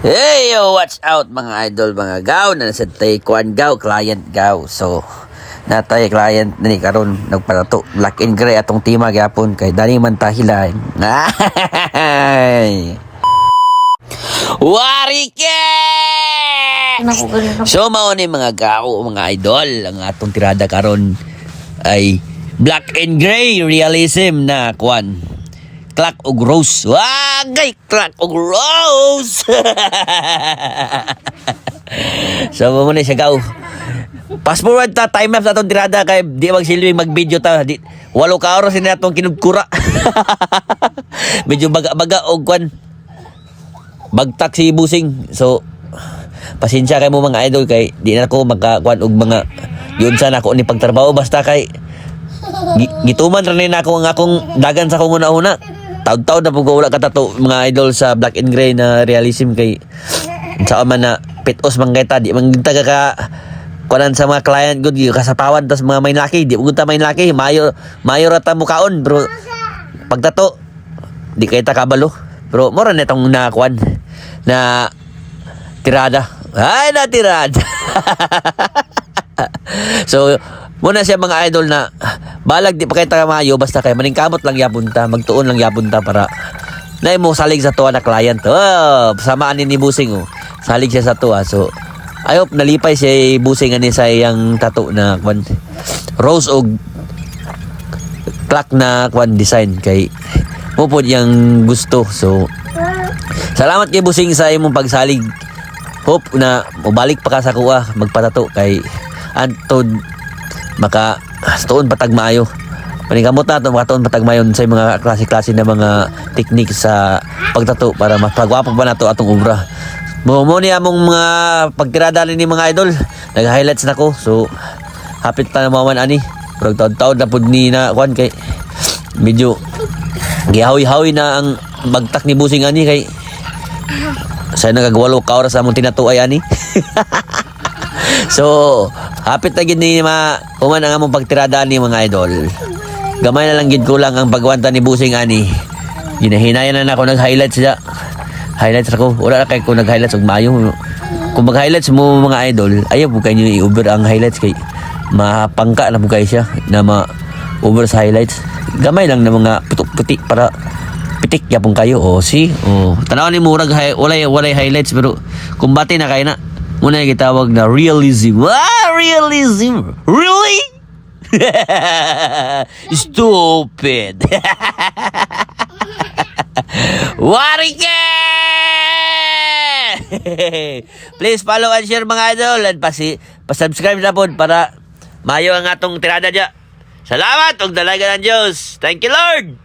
Hey yo, watch out mga idol, mga gaw na nasa Taekwondo gaw, client gaw. So, natay client na ni karon nagparato black and gray atong tima gyapon kay dani man tahilan. Warike! So mao ni mga gaw, mga idol, ang atong tirada karon ay black and gray realism na kwan. Clark og Rose. Wagay, Clark og Rose. So, mo na siya gaw. Fast forward ta, time lapse atong tirada kay di magsilbing mag-video ta. 8 ka oras na atong kinugkura. Medyo baga-baga og kwan. Bagtak si Busing. So, pasensya kay mo mga idol kay di na ako magkakwan og mga yun sana ako ni pagtrabaho basta kay gituman rin ako ang akong dagan sa kong una-una. Taon-taon na po wala katato mga idol sa black and gray na realism kay sa man na pitos manggayta di manggita ka kunan sa mga client good yung kasapawan tas mga main laki di pugunta main laki mayo rata mukaon bro pagtato di kay ta kabalo pero mora na itong nakuan na tirada ay na tirada. So muna siya mga idol na balag di pa kay mayo basta kay maningkamot lang yapon ta magtuon lang yapon ta para na mo salig sa tuwa na client. Samaan ni Busing salig siya sa tuwa. So I hope nalipay si Busing ani sa iyang tattoo na kwan rose og clock na kwan design kay mo pod yang gusto. So salamat kay Busing sa imong pagsalig. Hope na mobalik pa ka sa kuha magpatato kay antod maka tuon patag maayo. Paningkamot na ito, makatuon patag maayo sa mga klase-klase na mga technique sa pagtato para mapagwapo ba na ito atong obra. Mo ni among mga pagtirada ni mga idol. Nag-highlights na ko. So, hapit pa na maman ani. Pero taon-taon na po ni na kwan kay medyo gihawi-hawi na ang bagtak ni Busing ani kay sa nagagwalo ka oras sa among tinatuay ani. So, hapit na gid ni uman ang among pagtiradaan ni mga idol. Gamay na lang gid ko lang ang pagwanta ni Busing ani. Ginahinayan na ako nag-highlights siya. Highlights ako. Wala na kay ko nag-highlights og maayo. Kung mag-highlights mo mga idol, ayaw po kayo i-over ang highlights kay mapangka na po kayo siya na ma-over sa highlights. Gamay lang na mga putik-putik para pitik yapon kayo. Tanaw ni murag walay highlights pero kumbati na kayo na. Muna yung gitawag na realism. Realism? Really? Stupid. Warike! Please follow and share mga idol and pa-subscribe na po para mayo ang atong tirada dyan. Salamat og dalaga ng Diyos. Thank you Lord.